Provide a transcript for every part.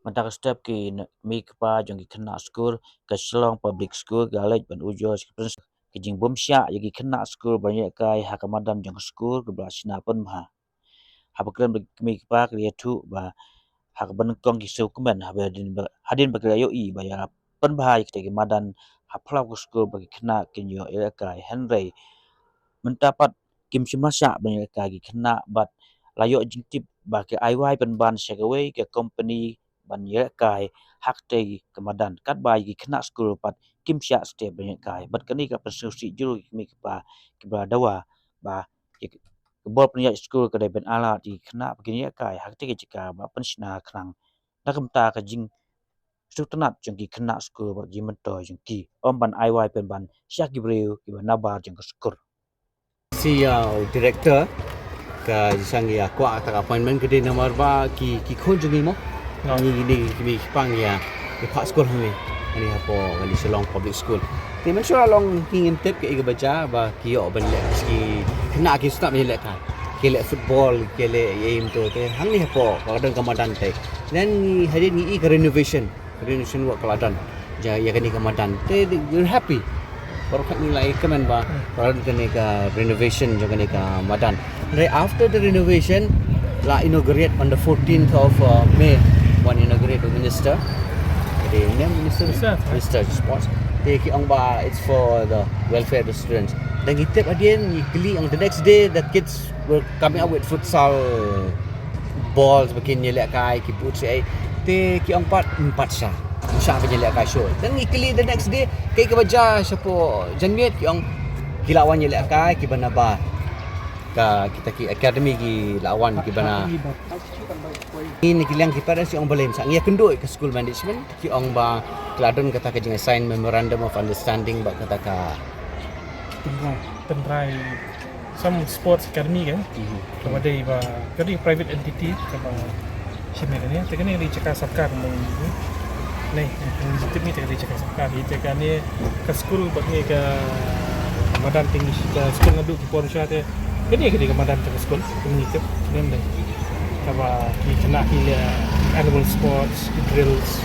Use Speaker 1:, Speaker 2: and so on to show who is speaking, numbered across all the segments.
Speaker 1: Mentang step ki mi kepa jong ki Khynnah Skul ke Shillong Public School galej ban ujo ke jing bom sya yagi Khynnah Skul banyak kai hakamadan jong skul ke belasina pun ha habakran mi kepa kriya tu ba hak ban kong ki su kemen hadin bagrayo I baya pen bahai ke madan haplau ke skul bagi Khynnah kinyo Ialehkai Henry mendapat kim simasya banyak kai Khynnah bat layo jingtip ba ke IY ban syagawe ke company ban Ialehkai hak te kemadan kat bai Khynnah Skul pat kim sya step banyak kai bat kani ka persusi juru mi kepa ke dawa ba bol punya skul ke ben ala di Khynnah begini kai hak te jika ba pensina krang nak mta ka jing sutenat jengki Khynnah Skul ber jimento jengki om ban IY pen ban syak gibreu ki ban nabar jeng skur
Speaker 2: si director ka isang ya kwa ta appointment ke di nomor ba ki khon jungi mo ni mi pang ya di pak school ni ani apo di Shillong Public School ti men sura long hingin tip ke iga baca ba ki yo ban le ki Khynnah ki start ni le ka ki le football ki le aim tu te hang ni apo kadang kamadan te dan ni hari ni I renovation work kaladan ja ya kani kamadan te you're happy baru kat nilai kemen ba baru kene ka renovation juga kene ka madan right after the renovation la inaugurate on the 14th of May one inaugurate the minister the name minister sports they ki ong ba it's for the welfare of the students dan kita adien kili on the next day the kids were coming up with futsal balls begini Ialehkai ki putri te ki ong empat Shah punya Ialehkai show dan ikli the next day kai ke baca siapa janmiat ki ong kilawan Ialehkai ki bana ba ka kita ki academy ki lawan ki bana ini kilang ki pada si ong balem sang ya kendoi ke school management ki ong ba keladon kata ke jeng sign memorandum of understanding ba kata ka
Speaker 3: tentrai some sports academy kan kepada ba kadi private entity kapa Shimet ni tekan ni dicakap sarkar ni legitim ni tadi cakap sarkar kita kan ni ke school bagi ke madan tinggi ke school ngadu ke pon Shah te kini ke madan ke school legitim nem deh kapa ki Khynnah ki animal sports drills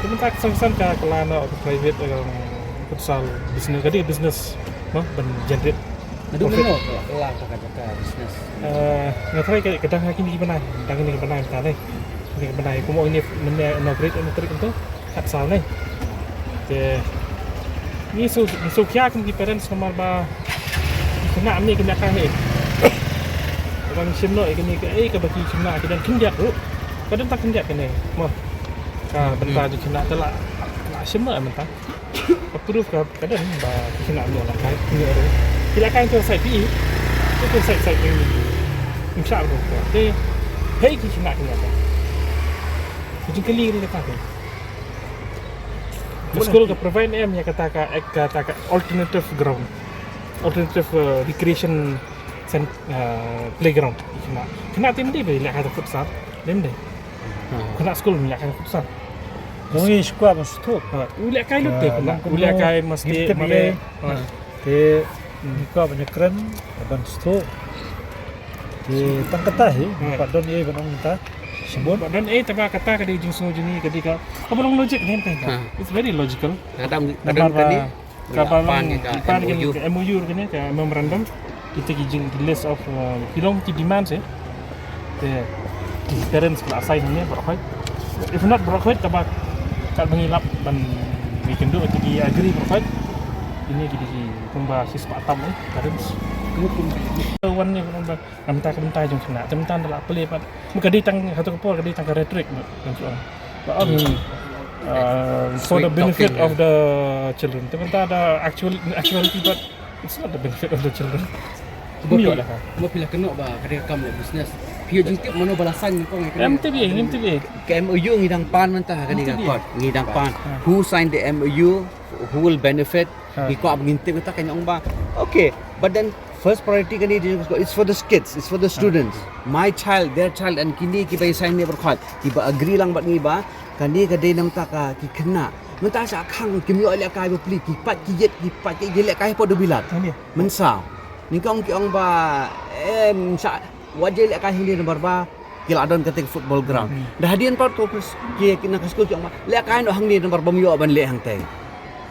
Speaker 3: kementak sang-sang ka kelana atau private futsal business kadi business ben generate
Speaker 2: aduh mengo lah kata business
Speaker 3: ngatrai kadang kini ki benai kadang ni benai tadi ni benai ko mo ini inaugurate trik untuk kat sal ni ni so kya kum ki parents nomor ba Khynnah ni kena kan ni orang Shimet ni ke bagi Khynnah dan kinjat tu kadang tak kinjat kan ni mo ka bentar di Khynnah telah Shimet mentah approve ka kadang ba Khynnah ni lah kai ni ada Ialehkai tu side PE itu side ni insya Allah tu hey ki Khynnah ni apa Ujung kali ni lepas tu school ke provide em yang kata alternative ground alternative recreation playground Khynnah tim dia boleh ada futsal dem deh Khynnah school boleh ada futsal
Speaker 4: Mungkin sekolah masuk tu.
Speaker 3: Ialehkai lu deh Ialehkai mesti mana
Speaker 4: Te nikah banyak keren ban stu di tangkatah pak don ye banong ta sebut
Speaker 3: dan tapi kata kadi jing sungu jini kadi ka apa long logic ni kan it's very logical
Speaker 2: kadang tadi
Speaker 3: kapan ke MOU ni ke memorandum kita jing list of kilong ki demands the parents kena assign ni berapa if not berapa tabak kat mengilap dan we can do it ki agree berapa ini jadi pembahas Patam ni parents wan ni namta jong Khynnah namta dak pelih pat muka di tang satu kepol di tang rhetoric dan soal for the benefit of the children namta ada actuality but it's not the benefit of the children
Speaker 2: Bila pilih kena ba kada kam le business pio jingtip mano balasan ko ngai
Speaker 3: MTB
Speaker 2: ke MOU ngidang pan mentah kani ka ngidang pan who signed the MOU who will benefit ko ab ngintip kita kanya ong ba okay but then first priority kani it's for the kids it's for the students my child their child and kini ki bai sign ni berkhat ki ba agree lang bat ngi ba kani ka dei nam ta ka ki Khynnah mentah sa khang ki mi Ialehkai ba pli ki pat ki yet ki pat ki Ialehkai po do bilat mensa Ni kong ki ong ba sa wajil ka hindi na barba kiladon ka ting football ground. Dah hadian pa to ki na ka school ki ong ba le ka no hang ni na barba miyo ban le hang tay.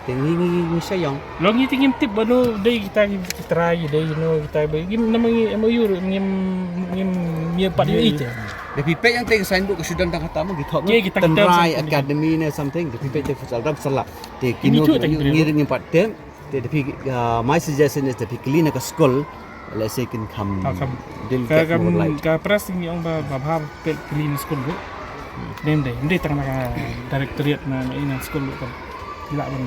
Speaker 2: Tingi sayang.
Speaker 3: Long itu ngim tip bano day kita try day kita ba ngim namang MOU ngim pat yo ite.
Speaker 2: Tapi pe yang ting sign book sudah dah kata mo githok
Speaker 3: Kita
Speaker 2: Tendrai Academy na something. Tapi pe te futsal dam salah. Te kino ngiring yang pat tem. Tapi my suggestion is tapi Khynnah ka school let's say can come deal get more light.
Speaker 3: Ka pras ng yung babhab pel Khynnah school go. Hindi tang na directorate na ina school ko. Gila ban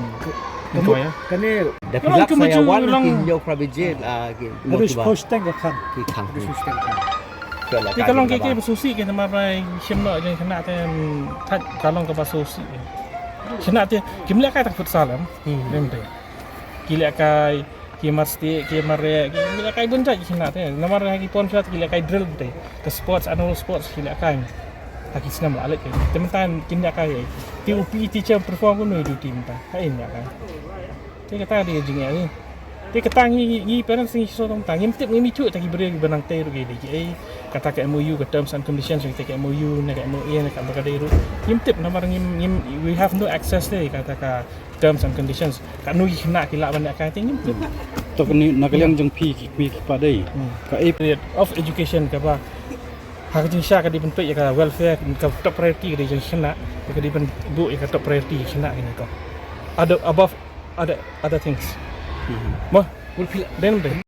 Speaker 3: ko ya.
Speaker 4: Kani
Speaker 2: Tapi lak saya wan king yo prabije
Speaker 4: harus posting kan.
Speaker 2: ki khang.
Speaker 3: Di kalong keke basusi ke nama bai shimno jeng kena te tat kalong ke basusi. Kena te kimla kai tak futsal am. Nemde. Ialehkai Kimarsti Kimare Ialehkai bunja kena te. Nama lagi pon shot Ialehkai drill te. Ke sports annual sports Ialehkai. Lagi senam alek ke. Teman-teman Ialehkai. TUP teacher perform kuno itu tim ta. Hai Ialehkai. Dia kata dia jeng ni. Dia kata ni parents ni so tong tang. Tip ni cu tak beri benang te ru ge. Kata ke MOU ke terms and conditions kita ke MOU nak MOA nak berkata ru. Tip nama ngim we have no access there kata ka terms and conditions. Kat nu Khynnah kilak banyak kan tinggi.
Speaker 5: Tok ni nak kalian jeng pi pada ka
Speaker 3: Period of education ke apa. Hak jeng Shah ka dibentuk ya ka welfare ka top priority ke jeng Khynnah. Ka dibentuk ya ka top priority Khynnah ini ko. Ada above other things. Mah, then